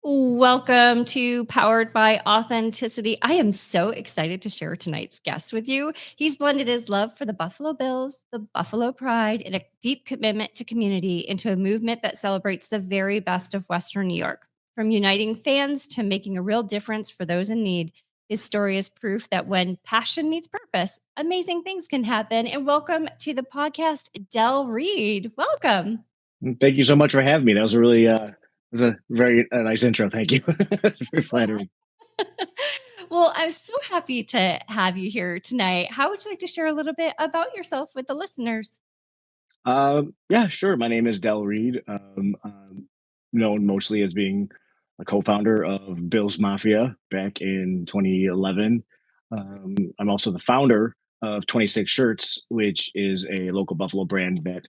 Welcome to Powered by Authenticity. I am so excited to share tonight's guest with you. He's blended his love for the Buffalo Bills, the Buffalo Pride, and a deep commitment to community into a movement that celebrates the very best of Western New York. From uniting fans to making a real difference for those in need, his story is proof that when passion meets purpose, amazing things can happen. And welcome to the podcast, Del Reid. Welcome. Thank you so much for having me. That was a really was a very nice intro. Thank you. Very flattering. Well, I'm so happy to have you here tonight. How would you like to share a little bit about yourself with the listeners? Yeah, sure. My name is Del Reid. I'm known mostly as being a co-founder of Bill's Mafia back in 2011. I'm also the founder of 26 Shirts, which is a local Buffalo brand that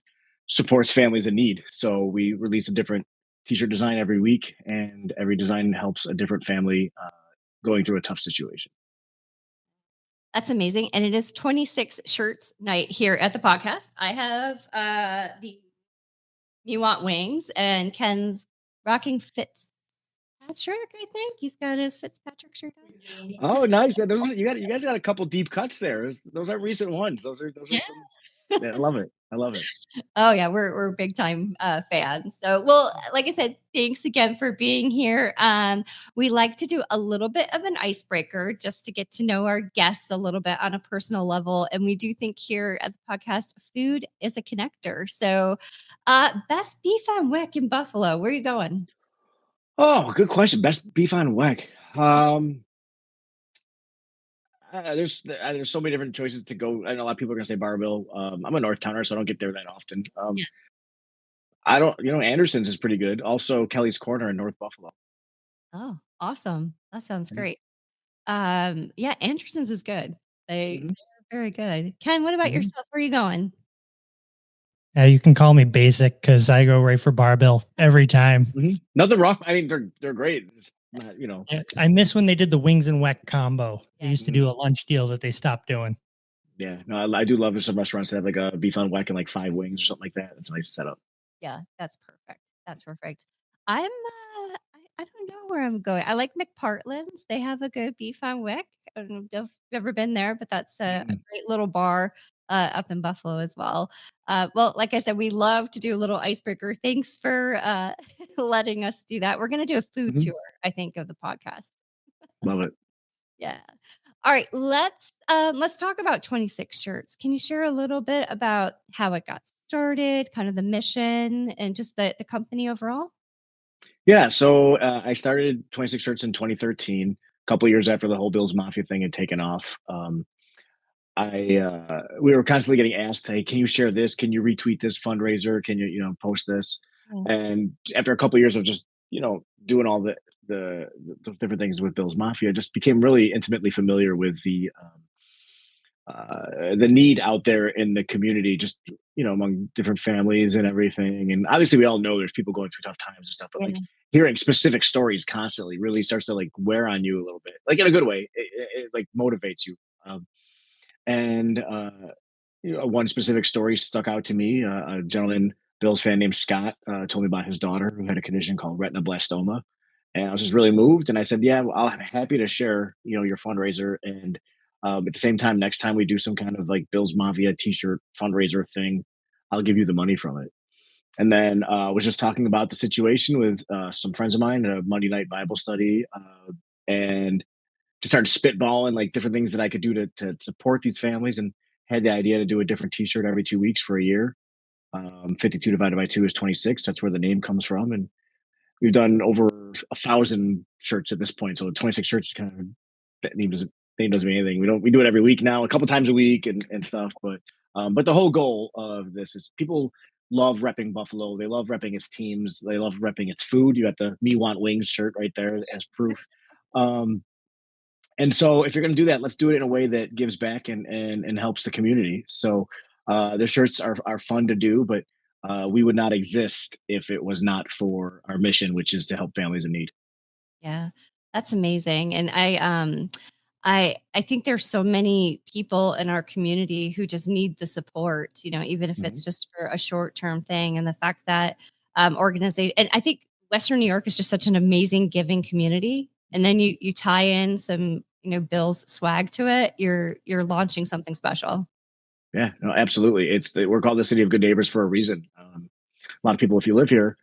supports families in need. So we release a different t-shirt design every week, and every design helps a different family going through a tough situation. That's amazing. And it is 26 shirts night here at the podcast. I have the You Want Wings and Ken's rocking Fitzpatrick, I think. He's got his Fitzpatrick shirt on. Oh, nice. Yeah, you guys got a couple deep cuts there. Those are recent ones. Those are Yeah. some. Yeah, I love it. I love it. Oh yeah, we're big time fans. So, well, like I said, thanks again for being here. We like to do a little bit of an icebreaker just to get to know our guests a little bit on a personal level, and we do think here at the podcast, food is a connector. So, best beef on wick in Buffalo. Where are you going? Oh, good question. Best beef on weck. There's so many different choices to go. I know a lot of people are gonna say Barville. I'm a North Towner, so I don't get there that often. Yeah. I don't. Anderson's is pretty good. Also, Kelly's Corner in North Buffalo. Oh, awesome. That sounds Mhm. great. Yeah, Anderson's is good. Mhm. They're very good. Ken, what about Mhm. yourself? Where are you going? You can call me basic because I go right for barbell every time. Mhm. Nothing wrong. I mean, they're great. It's not, I miss when they did the wings and weck combo. They Yeah. used to do a lunch deal that they stopped doing. Yeah, no, I do love some restaurants that have like a beef on weck and like 5 wings or something like that. It's a nice setup. Yeah, that's perfect. That's perfect. I don't know where I'm going. I like McPartland's. They have a good beef on wick. I don't know if you've ever been there, but that's a Mm. great little bar up in Buffalo as well. Well, like I said, we love to do a little icebreaker. Thanks for letting us do that. We're going to do a food Mhm. tour, I think, of the podcast. Love it. Yeah. All right, let's talk about 26 shirts. Can you share a little bit about how it got started, kind of the mission and just the company overall? Yeah, so I started 26 Shirts in 2013, a couple years after the whole Bills Mafia thing had taken off. I We were constantly getting asked, "Hey, can you share this? Can you retweet this fundraiser? Can you post this?" Yeah. And after a couple years of just doing all the different things with Bills Mafia, I just became really intimately familiar with the need out there in the community, just among different families and everything. And obviously, we all know there's people going through tough times and stuff, but like Yeah. hearing specific stories constantly really starts to like wear on you a little bit, like in a good way. It like motivates you. And One specific story stuck out to me. A gentleman, Bills fan named Scott, told me about his daughter who had a condition called retinoblastoma, and I was just really moved. And I said, "Yeah, well, I'm happy to share, your fundraiser." And at the same time, next time we do some kind of like Bills Mafia T-shirt fundraiser thing, I'll give you the money from it. And then was just talking about the situation with some friends of mine at a Monday night Bible study, and just started spitballing like different things that I could do to support these families, and had the idea to do a different T-shirt every 2 weeks for a year. 52 divided by 2 is 26. That's where the name comes from, and we've done over 1,000 shirts at this point. So 26 shirts is kind of that name doesn't mean anything. We do it every week now, a couple times a week and stuff. But the whole goal of this is people love repping Buffalo. They love repping its teams. They love repping its food. You got the "Me Want Wings" shirt right there as proof. Um, and so if you're going to do that, let's do it in a way that gives back and helps the community. So the shirts are fun to do, but we would not exist if it was not for our mission, which is to help families in need. Yeah. That's amazing. And I think there's so many people in our community who just need the support, even if Mhm. it's just for a short-term thing. And the fact that organization, and I think Western New York is just such an amazing giving community. And then you tie in some, Bill's swag to it, you're launching something special. Yeah, no, absolutely. We're called the city of good neighbors for a reason. A lot of people, if you live here,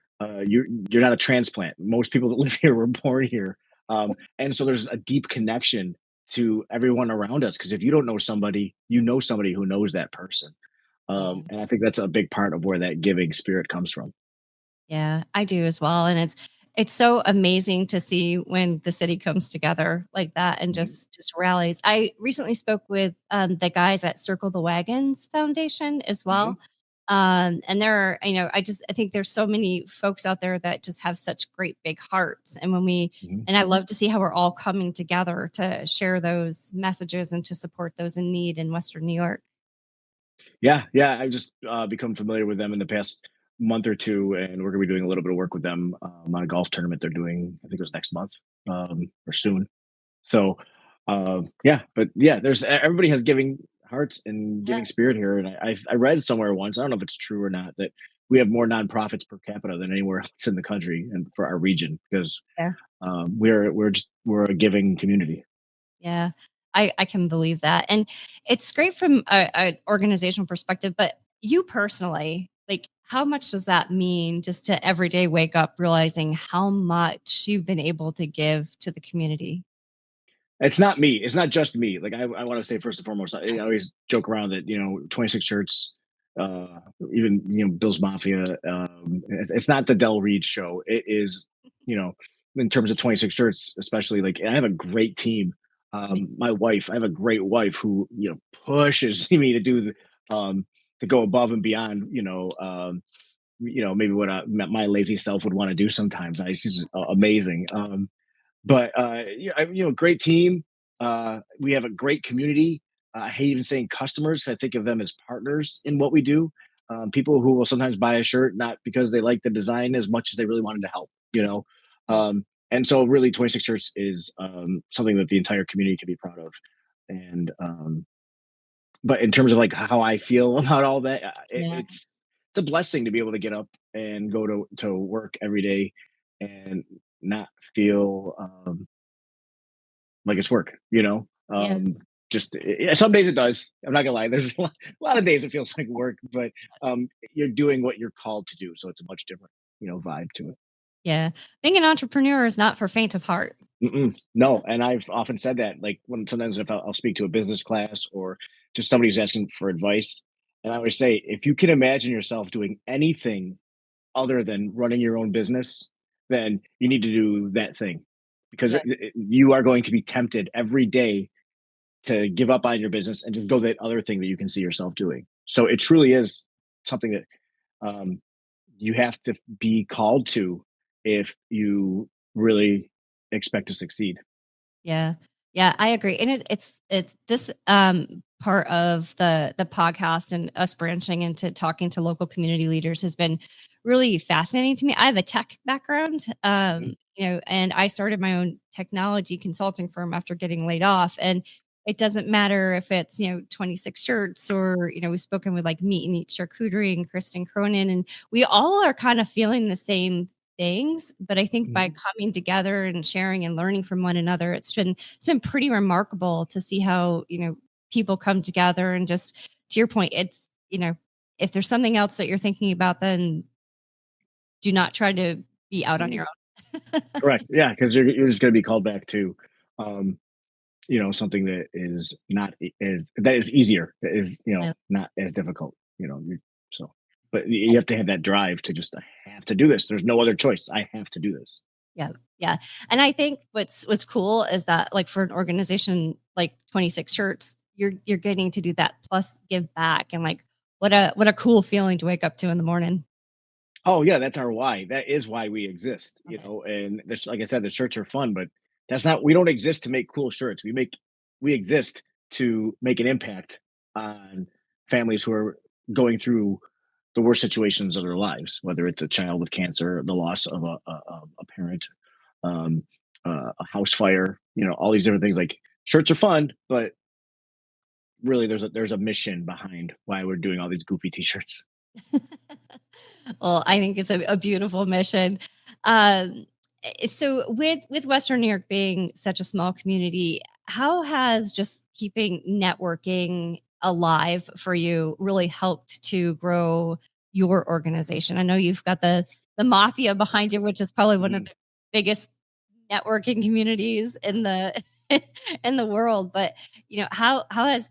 you're not a transplant. Most people that live here were born here, and so there's a deep connection to everyone around us. Because if you don't know somebody, you know somebody who knows that person, Yeah. and I think that's a big part of where that giving spirit comes from. Yeah, I do as well, and it's so amazing to see when the city comes together like that and Mhm, just rallies. I recently spoke with, the guys at Circle the Wagons Foundation as mhm, well, and there are, I think there's so many folks out there that just have such great big hearts, and mhm. I love to see how we're all coming together to share those messages and to support those in need in Western New York. Yeah, yeah. I've just become familiar with them in the past month or two, and we're gonna be doing a little bit of work with them on a golf tournament they're doing. I think it was next month or soon. So, yeah, but yeah, there's everybody has giving hearts and Yeah, giving spirit here, and I read somewhere once, I don't know if it's true or not, that we have more nonprofits per capita than anywhere else in the country and for our region because yeah. we're a giving community. Yeah, I can believe that, and it's great from a organizational perspective, but you personally, like, how much does that mean just to every day wake up realizing how much you've been able to give to the community? It's not me. It's not just me. Like I want to say first and foremost, I Yeah, always joke around that 26 shirts, uh, even Bill's Mafia. It's not the Del Reed show. It is you know in terms of 26 shirts, especially like I have a great team. nice. My wife, I have a great wife who pushes me to do to go above and beyond. Maybe what my lazy self would want to do sometimes. She's amazing. But great team. We have a great community. I hate even saying customers 'cause I think of them as partners in what we do. People who will sometimes buy a shirt not because they like the design as much as they really wanted to help. Yeah, And so really 26 shirts is something that the entire community can be proud of. And but in terms of like how I feel about all that, yeah, it's a blessing to be able to get up and go to work every day and not feel like it's work, yeah, just some days it does. I'm not gonna lie. There's a lot of days it feels like work, but you're doing what you're called to do, so it's a much different, vibe to it. yeah. Being an entrepreneur is not for faint of heart. Mm-mm, no, and I've often said that. Like when sometimes if I'll speak to a business class or just somebody who's asking for advice, and I always say, if you can imagine yourself doing anything other than running your own business, then you need to do that thing because Yeah, you are going to be tempted every day to give up on your business and just go that other thing that you can see yourself doing. So it truly is something that um, you have to be called to if you really expect to succeed. yeah. Yeah, I agree, and it's this, part of the podcast and us branching into talking to local community leaders has been really fascinating to me. I have a tech background, Mhm, and I started my own technology consulting firm after getting laid off, and it doesn't matter if it's, 26 shirts or, we've spoken with, like, Meat and Eat Charcuterie and Kristen Cronin, and we all are kind of feeling the same things, but I think by mhm. coming together and sharing and learning from one another, it's been pretty remarkable to see how, people come together and just to your point, it's, if there's something else that you're thinking about, then do not try to be out on your own. Correct. Yeah, because you're just going to be called back to, um, something that is not that is easier, that is Yeah. not as difficult. So, but you have to have that drive to just I have to do this. There's no other choice. I have to do this. Yeah, yeah, and I think what's cool is that, like, for an organization like 26 Shirts, you're getting to do that plus give back, and, like, what a cool feeling to wake up to in the morning. Oh yeah, that's our why. That is why we exist. Love it. And this, like I said, the shirts are fun, but that's not. We don't exist to make cool shirts. We exist to make an impact on families who are going through the worst situations of their lives, whether it's a child with cancer, the loss of a parent, um, a house fire, all these different things. Like shirts are fun, but really there's a mission behind why we're doing all these goofy t-shirts. Well, I think it's a beautiful mission. Um, so with Western New York being such a small community, how has just keeping networking alive for you really helped to grow your organization? I know you've got the Mafia behind you, which is probably one of Mhm. the biggest networking communities in the in the world. But how has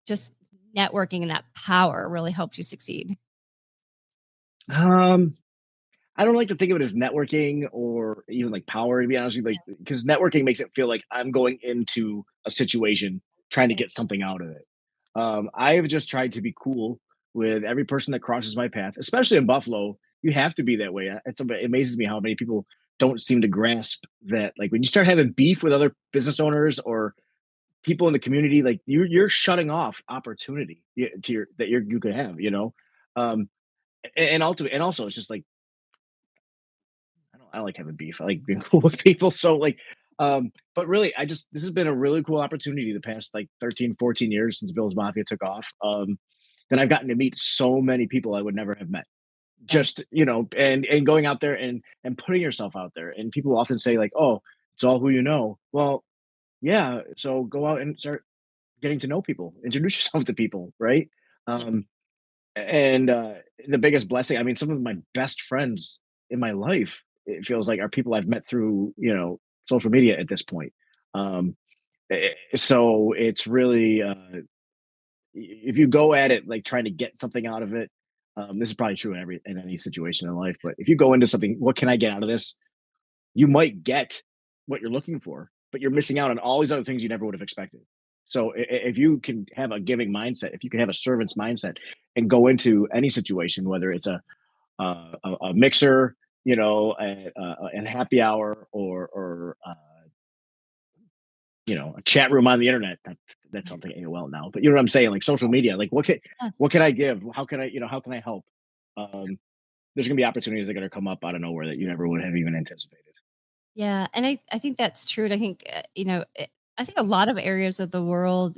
just networking and that power really helped you succeed? Um, I don't like to think of it as networking or even like power, to be honest with you, like because networking makes it feel like I'm going into a situation trying to Yeah. get something out of it. I have just tried to be cool with every person that crosses my path, especially in Buffalo. You have to be that way. It amazes me how many people don't seem to grasp that. Like when you start having beef with other business owners or people in the community, like you're shutting off opportunity to your that you could have, Um, and also it's just like I like having beef. I like being cool with people. So like, but really, this has been a really cool opportunity the past like 13, 14 years since Bill's Mafia took off. That I've gotten to meet so many people I would never have met. Yeah. Just and going out there and putting yourself out there. And people often say like, "Oh, it's all who you know." Well, yeah. So go out and start getting to know people. Introduce yourself to people, right? Yeah. Um, and the biggest blessing, I mean, some of my best friends in my life, it feels like, are people I've met through, social media at this point. Um, so it's really, if you go at it like trying to get something out of it, this is probably true in any situation in life. But if you go into something, what can I get out of this? You might get what you're looking for, but you're missing out on all these other things you never would have expected. So if you can have a giving mindset, if you can have a servant's mindset and go into any situation, whether it's a mixer, and happy hour or a chat room on the internet. That's something AOL now, but you know what I'm saying? Like social media, like Yeah. what can I give? How can I help? Um, there's gonna be opportunities that are gonna come up out of nowhere that you never would have even anticipated. Yeah, and I think that's true, and I think, I think a lot of areas of the world,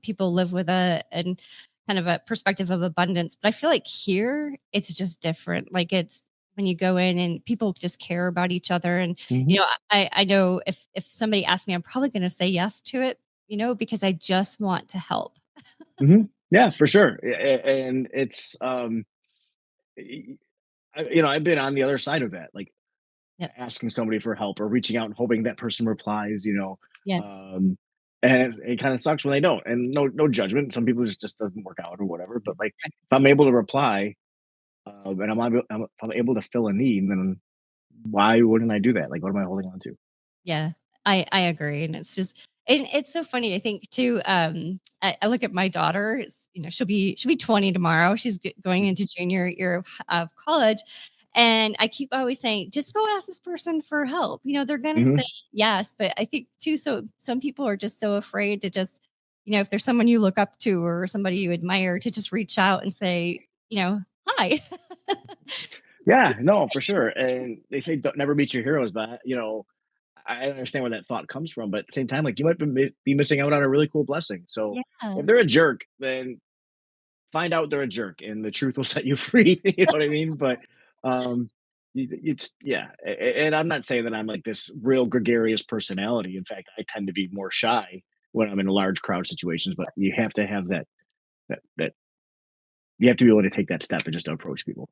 people live with and kind of a perspective of abundance, but I feel like here, it's just different, like, it's when you go in and people just care about each other, and, Hmm. I know if somebody asks me, I'm probably gonna say yes to it, because I just want to help. Hmm. Yeah, for sure. And it's I've been on the other side of that, like Yeah, asking somebody for help or reaching out and hoping that person replies, yeah, um, and it kind of sucks when they don't. And no judgment. Some people just doesn't work out or whatever. But like right, if I'm able to reply and if I'm able to fill a need, then why wouldn't I do that? Like, what am I holding on to? yeah, I agree, and it's so funny, I think too, I look at my daughter, she'll be 20 tomorrow, she's going into junior year of college, and I keep always saying, "Just go ask this person for help," they're gonna say Hmm. yes, but I think too, so some people are just so afraid to just, if there's someone you look up to or somebody you admire to just reach out and say, "Hi." Yeah, no, for sure. And they say don't never meet your heroes, but I understand where that thought comes from. But at the same time, like you might be missing out on a really cool blessing. So Yeah. if they're a jerk, then find out they're a jerk, and the truth will set you free. You know what I mean? But it's yeah, and I'm not saying that I'm like this real gregarious personality. In fact, I tend to be more shy when I'm in large crowd situations. But you have to have that you have to be able to take that step and just approach people.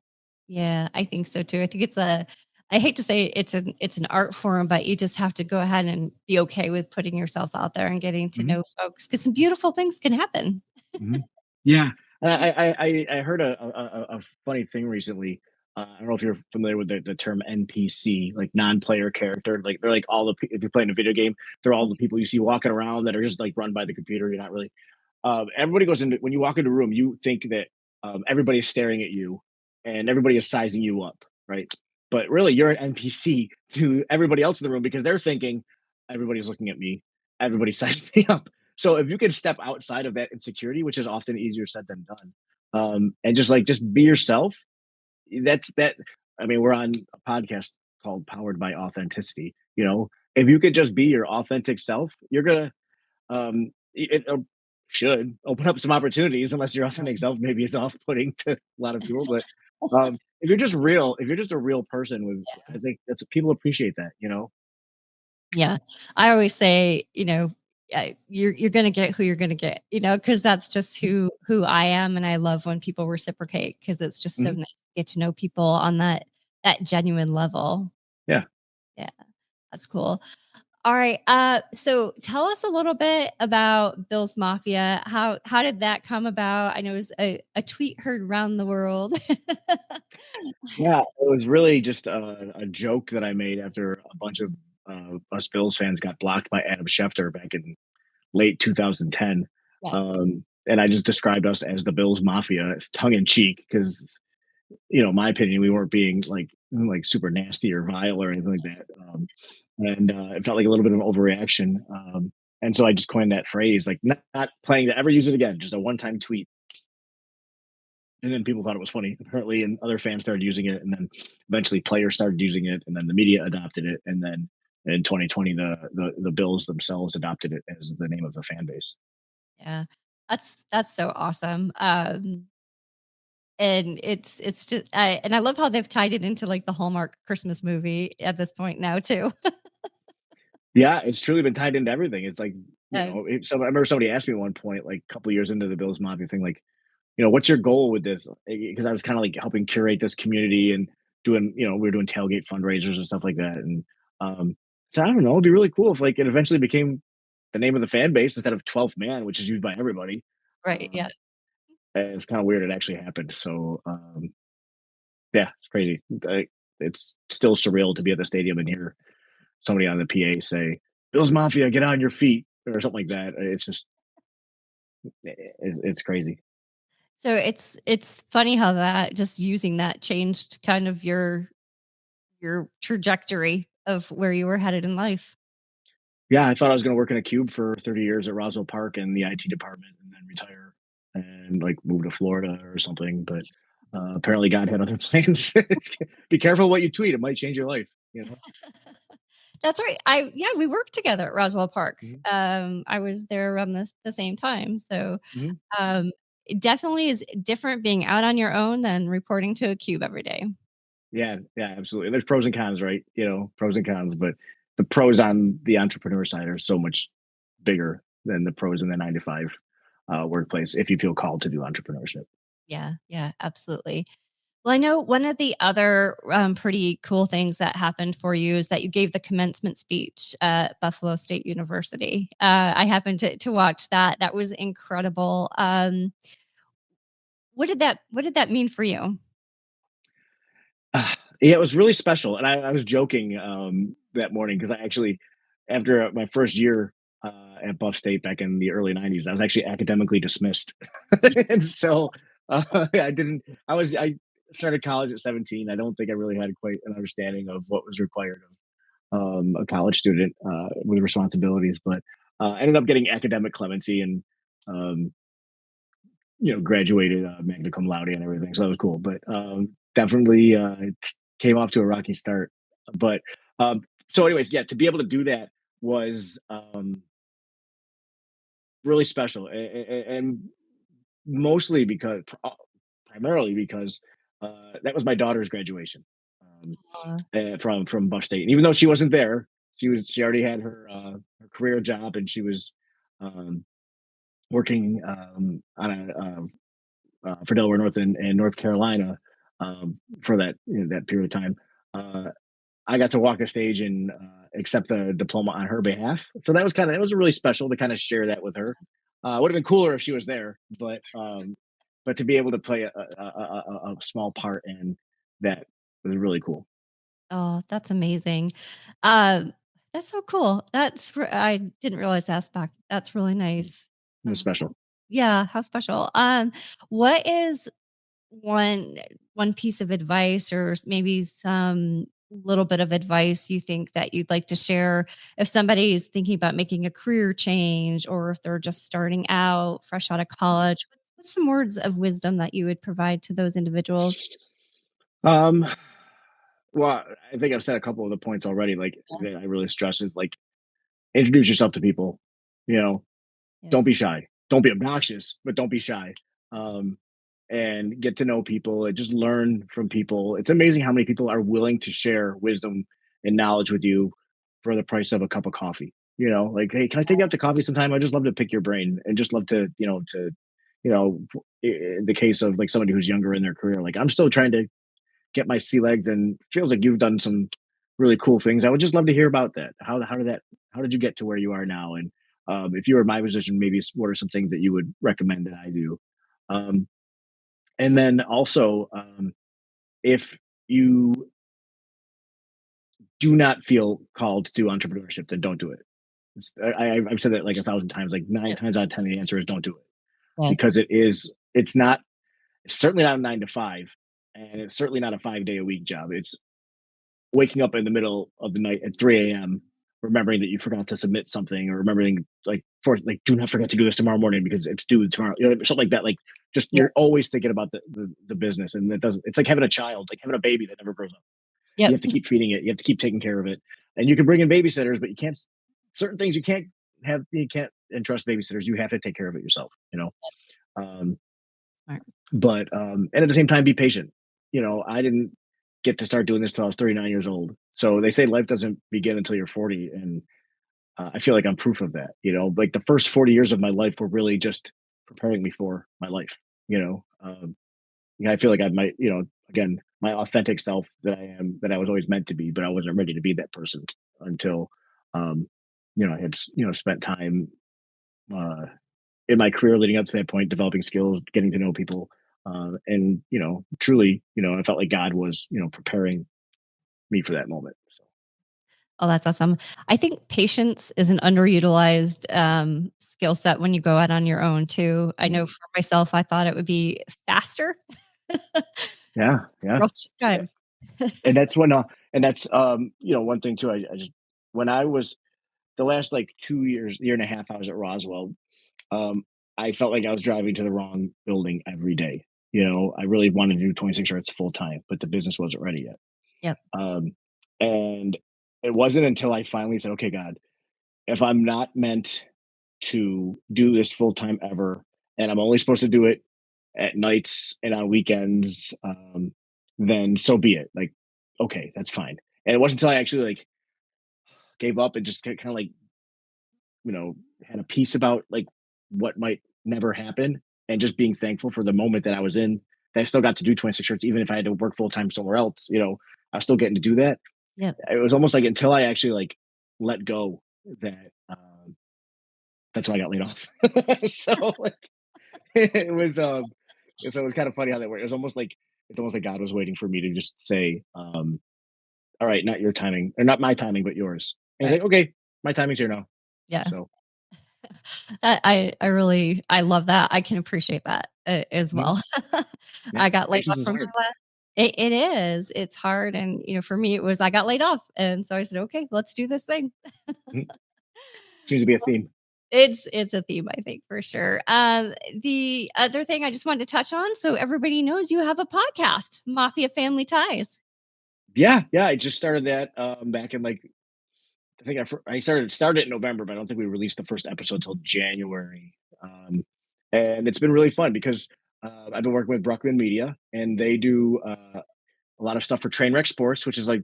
Yeah, I think so too. I think I hate to say it's an art form, but you just have to go ahead and be okay with putting yourself out there and getting to Mhm. know folks because some beautiful things can happen. Mhm. Yeah, and I heard a funny thing recently. I don't know if you're familiar with the term NPC, like non-player character. Like they're like if you're playing a video game, they're all the people you see walking around that are just like run by the computer. You're not really. Everybody goes into when you walk into a room, you think that everybody is staring at you and everybody is sizing you up, right? But really, you're an NPC to everybody else in the room because they're thinking everybody's looking at me, everybody's sizing me up. So if you can step outside of that insecurity, which is often easier said than done, and just be yourself, that's that. I mean, we're on a podcast called Powered by Authenticity. If you could just be your authentic self, you're gonna it should open up some opportunities, unless your authentic self maybe is off-putting to a lot of people. But if you're just a real person with, I think that's people appreciate that, you know? Yeah. I always say, you're gonna get who you're gonna get, because that's just Mhm. who I am, and I love when people reciprocate because it's just so Mhm. nice to get to know people on that genuine level. Yeah. Yeah, that's cool. All right, so tell us a little bit about Bill's Mafia. How did that come about? I know it was a tweet heard around the world. Yeah, it was really just a joke that I made after a bunch of us Bills fans got blocked by Adam Schefter back in late 2010. Yeah, And I just described us as the Bills Mafia. It's tongue in cheek because, my opinion, we weren't being like super nasty or vile or anything like that. And it felt like a little bit of an overreaction. And so I just coined that phrase, like not planning to ever use it again, just a one time tweet. And then people thought it was funny, apparently, and other fans started using it, and then eventually players started using it, and then the media adopted it, and then in 2020, the Bills themselves adopted it as the name of the fan base. yeah. That's so awesome. And it's just I love how they've tied it into, like, the Hallmark Christmas movie at this point now too. Yeah, it's truly been tied into everything. It's like, Uh, so I remember somebody asked me at one point, like a couple years into the Bills Mafia thing, like, what's your goal with this? Because I was kind of like helping curate this community and doing, we were doing tailgate fundraisers and stuff like that. And so I don't know, it'd be really cool if like it eventually became the name of the fan base instead of 12th man, which is used by everybody. right, yeah. Um, and it's kind of weird it actually happened. So yeah, it's crazy. It's still surreal to be at the stadium and hear somebody on the PA say, "Bills Mafia, get on your feet," or something like that. It's just it's crazy. So it's funny how that just using that changed kind of your trajectory of where you were headed in life. Yeah, I thought I was going to work in a cube for 30 years at Roswell Park in the IT department and then retire and like move to Florida or something. But apparently, God had other plans. Be careful what you tweet; it might change your life. That's right. Yeah, we worked together at Roswell Park. Mhm, I was there around the same time. So, mhm. it definitely is different being out on your own than reporting to a cube every day. Yeah, yeah, absolutely. There's pros and cons, right? Pros and cons, but the pros on the entrepreneur side are so much bigger than the pros in the 9 to 5 workplace if you feel called to do entrepreneurship. Yeah, yeah, absolutely. Well, I know one of the other pretty cool things that happened for you is that you gave the commencement speech at Buffalo State University. I happened to watch that. That was incredible. What did that mean for you? Yeah, it was really special, and I was joking that morning because I actually, after my first year at Buff State back in the early '90s, I was actually academically dismissed, and so I didn't. I started college at 17. I don't think I really had quite an understanding of what was required of a college student with responsibilities, but ended up getting academic clemency and um, graduated magna cum laude and everything. So that was cool. But definitely came off to a rocky start. But so, anyways, yeah, to be able to do that was really special, and mostly because, primarily because that was my daughter's graduation Uh, from Buff State. And even though she wasn't there, she already had her career job, and she was um, working on for Delaware North and North Carolina for that period of time. Uh, I got to walk a stage and accept a diploma on her behalf. So that was it was really special to kind of share that with her. Would have been cooler if she was there, but to be able to play a small part in that was really cool. oh, that's amazing. Um, that's so cool. I didn't realize that aspect. That's really nice. It was special. Yeah, how special. What is one one piece of advice or maybe some little bit of advice you think that you'd like to share if somebody is thinking about making a career change or if they're just starting out fresh out of college? What's some words of wisdom that you would provide to those individuals? Um, well, I think I've said a couple of the points already. Like that I really stress is like introduce yourself to people. You know, Yeah. don't be shy. Don't be obnoxious, but don't be shy. Um, and get to know people and just learn from people. It's amazing how many people are willing to share wisdom and knowledge with you for the price of a cup of coffee. Like, hey, can I take you out to coffee sometime? I just love to pick your brain and just love to, you know, in the case of like somebody who's younger in their career, like I'm still trying to get my sea legs and feels like you've done some really cool things. I would just love to hear about that. How did you get to where you are now? And if you were in my position, maybe what are some things that you would recommend that I do? Um, and then also, if you do not feel called to entrepreneurship, then don't do it. I've said that like 1,000 times. Like nine Yep. times out of 10, the answer is don't do it Well, because it's not. It's certainly not a 9 to 5, and it's certainly not a 5 day a week job. It's waking up in the middle of the night at 3 a.m. remembering that you forgot to submit something, or remembering do not forget to do this tomorrow morning because it's due tomorrow. Something like that. Like just Yep. you're always thinking about the business, and it doesn't. It's like having a child, like having a baby that never grows up. You Yep. have to keep feeding it. You have to keep taking care of it, and you can bring in babysitters, but you can't. Certain things you can't have. You can't entrust babysitters. You have to take care of it yourself. Um, Smart. but and at the same time, be patient. I didn't get to start doing this till I was 39 years old. So they say life doesn't begin until you're 40, and I feel like I'm proof of that. Like the first 40 years of my life were really just preparing me for my life. I feel like I might, again, my authentic self that I am, that I was always meant to be, but I wasn't ready to be that person until, um, I had, spent time uh, in my career leading up to that point, developing skills, getting to know people, and truly, I felt like God was, preparing me for that moment. So Oh, that's awesome. I think patience is an underutilized skill set when you go out on your own too. I know mm, for myself, I thought it would be faster. yeah, yeah, Girls take time. and that's when, and that's one thing too. I just when I was the last like 2 years, year and a half, I was at Roswell. Um, I felt like I was driving to the wrong building every day. I really wanted to do 26 Hertz full time, but the business wasn't ready yet. Yep. Um, and it wasn't until I finally said, okay, God, if I'm not meant to do this full time ever, and I'm only supposed to do it at nights and on weekends, then so be it. Like, okay, that's fine. And it wasn't until I actually like gave up and just kind of like had a peace about like what might never happen, and just being thankful for the moment that I was in, that I still got to do 26 shirts even if I had to work full time somewhere else. I was still getting to do that. Yep. It was almost like until I actually like let go that that's why I got laid off. So like, it was so it was kind of funny how that worked. It's almost like God was waiting for me to just say, all right, not your timing, or not my timing, but yours. And he's Right. like, okay, my timing's here now. Yeah. So I love that. I can appreciate that as mhm, well. yeah, I got laid patience off is from my hard. last. It is. It's hard, and for me, it was I got laid off, and so I said, "Okay, let's do this thing." Mhm. Seems to be a theme. It's a theme, I think, for sure. The other thing I just wanted to touch on, so everybody knows you have a podcast, Mafia Family Ties. Yeah, yeah. I just started that back in like I think I started in November, but I don't think we released the first episode till January. And it's been really fun because I've been working with Bruckman Media, and they do a lot of stuff for Trainwreck Sports, which is like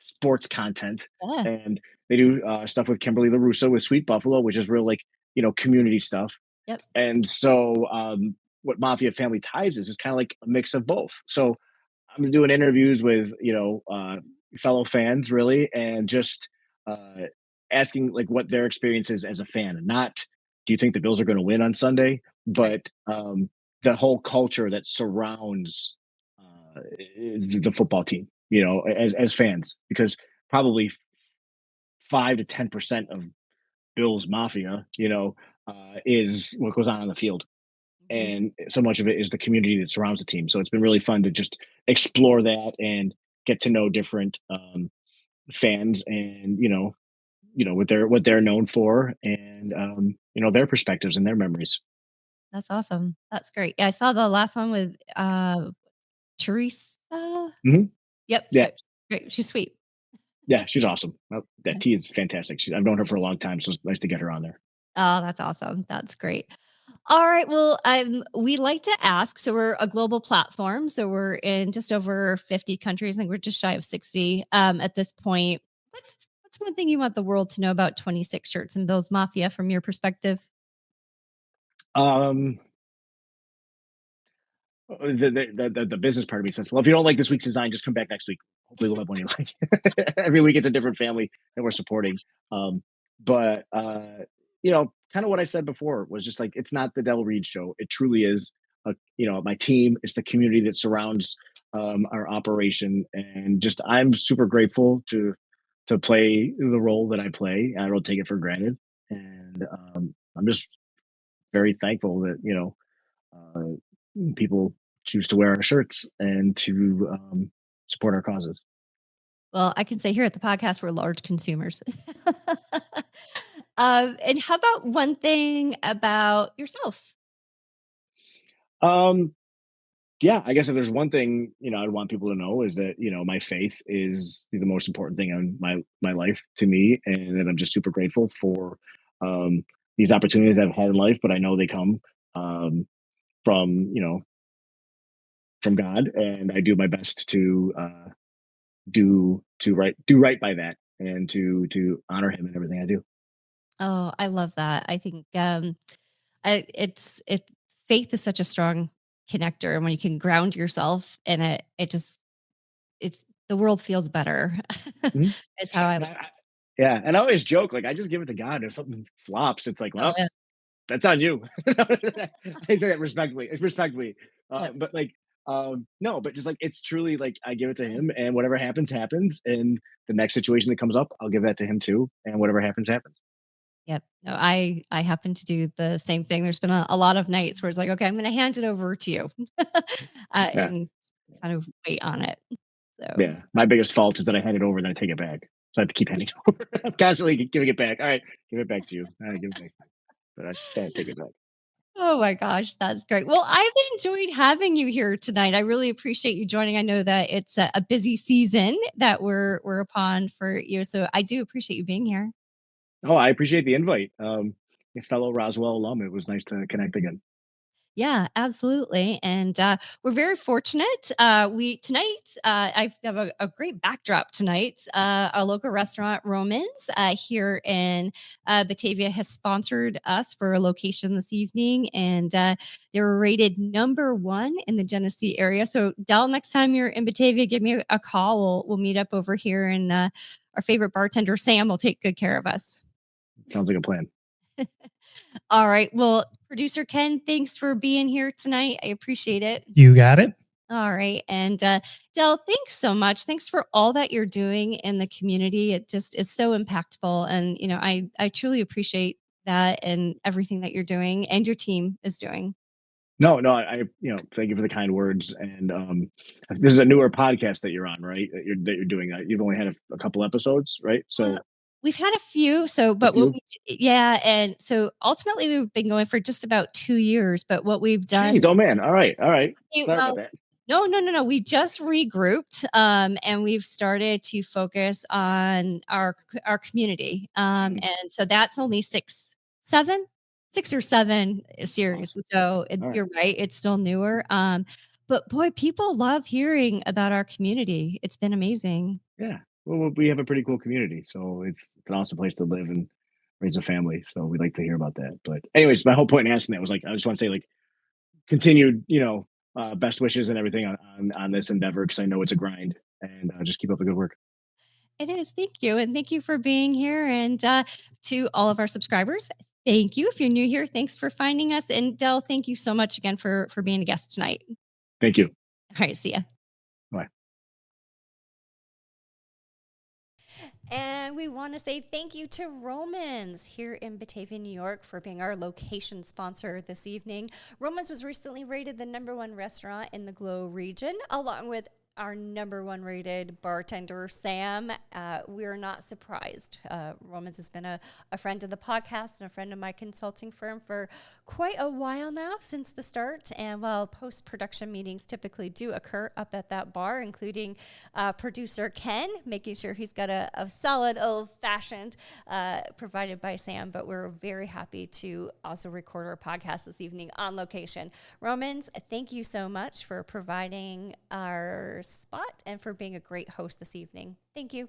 sports content, Yeah. and they do stuff with Kimberly Larusso with Sweet Buffalo, which is real like community stuff. Yep. And so what Mafia Family Ties is kind of like a mix of both. So I'm doing interviews with fellow fans, really, and just uh, asking like what their experience is as a fan. Not do you think the Bills are going to win on Sunday, Right. but the whole culture that surrounds the football team. As fans, because probably 5 to 10% of Bills Mafia, is what goes on the field, Mhm. and so much of it is the community that surrounds the team. So it's been really fun to just explore that and get to know different fans, and what they're known for, and their perspectives and their memories. That's awesome. That's great. Yeah, I saw the last one with Teresa. Hmm. Yep. Yeah, Great. She's sweet. yeah, she's awesome. That Yeah. T is fantastic. I've known her for a long time, so it's nice to get her on there. Oh, that's awesome. That's great. All right. Well, we like to ask. So we're a global platform. So we're in just over 50 countries. I think we're just shy of 60 at this point. What's one thing you want the world to know about 26 Shirts and Bills Mafia from your perspective? Um, the business part of me says, well, if you don't like this week's design, just come back next week. Hopefully, we'll have one you like. Every week, it's a different family that we're supporting. But kind of what I said before was just like it's not the Del Reid show. It truly is. My team. It's the community that surrounds our operation, and just I'm super grateful to play the role that I play. I don't take it for granted, and I'm just very thankful that people choose to wear our shirts and to support our causes. Well, I can say here at the podcast, we're large consumers. And how about one thing about yourself? Um, yeah, I guess if there's one thing I'd want people to know is that my faith is the most important thing in my life to me, and that I'm just super grateful for um, these opportunities I've had in life. But I know they come um, from from God, and I do my best to do right by that, and to honor Him in everything I do. Oh, I love that. I think it's faith is such a strong connector, and when you can ground yourself in it, it the world feels better. Mhm. Is how I And look. yeah, and I always joke like I just give it to God. If something flops, it's like, Oh, well, yeah, that's on you. I say that respectfully. It's respectfully, yeah, but like, no, but just like it's truly like I give it to yeah. Him, and whatever happens, happens. And the next situation that comes up, I'll give that to Him too, and whatever happens, happens. Yep. No, I happen to do the same thing. There's been a lot of nights where it's like, okay, I'm going to hand it over to you, Yeah, and kind of wait on it. So yeah. My biggest fault is that I hand it over and then I take it back, so I have to keep handing it over. I'm constantly giving it back. All right, give it back to you. All right, give it back, but I can't take it back. oh my gosh, that's great. Well, I've enjoyed having you here tonight. I really appreciate you joining. I know that it's a busy season that we're upon for you, so I do appreciate you being here. Oh, I appreciate the invite. A fellow Roswell alum. It was nice to connect again. Yeah, absolutely. And we're very fortunate. We tonight, I have a great backdrop tonight. Our local restaurant, Romans, here in Batavia, has sponsored us for a location this evening, and they were rated #1 in the Genesee area. So, Del, next time you're in Batavia, give me a call. We'll meet up over here, and our favorite bartender, Sam, will take good care of us. Sounds like a plan. All right. Well, producer Ken, thanks for being here tonight. I appreciate it. You got it. All right. And Del, thanks so much. Thanks for all that you're doing in the community. It just is so impactful. And, I truly appreciate that and everything that you're doing and your team is doing. No, no, thank you for the kind words. And this is a newer podcast that you're on, right? That you're doing. You've only had a couple episodes, right? Uh, So we've had a few. So, a but what few. yeah. And so ultimately, we've been going for just about 2 years. But what we've done. Jeez, oh man. All right, all right. Sorry about Well, that. no, no, no, no. We just regrouped, and we've started to focus on our community. Mm, And so that's only 6 or 7 series. awesome. So All right. you're right; it's still newer. But boy, people love hearing about our community. It's been amazing. Yeah. Well, we have a pretty cool community, so it's an awesome place to live and raise a family. So we like to hear about that. But anyways, my whole point in asking that was like I just want to say like continued, best wishes and everything on this endeavor because I know it's a grind, and just keep up the good work. It is. Thank you, and thank you for being here. And to all of our subscribers, thank you. If you're new here, thanks for finding us. And Del, thank you so much again for being a guest tonight. Thank you. All right, see ya. Bye. And we want to say thank you to Romans here in Batavia, New York, for being our location sponsor this evening. Romans was recently rated the #1 restaurant in the Glow region, along with our number one rated bartender, Sam. We're not surprised. Romans has been a friend of the podcast and a friend of my consulting firm for quite a while now, since the start. And while post-production meetings typically do occur up at that bar, including producer Ken, making sure he's got a solid old-fashioned provided by Sam. But we're very happy to also record our podcast this evening on location. Romans, thank you so much for providing our spot and for being a great host this evening. Thank you.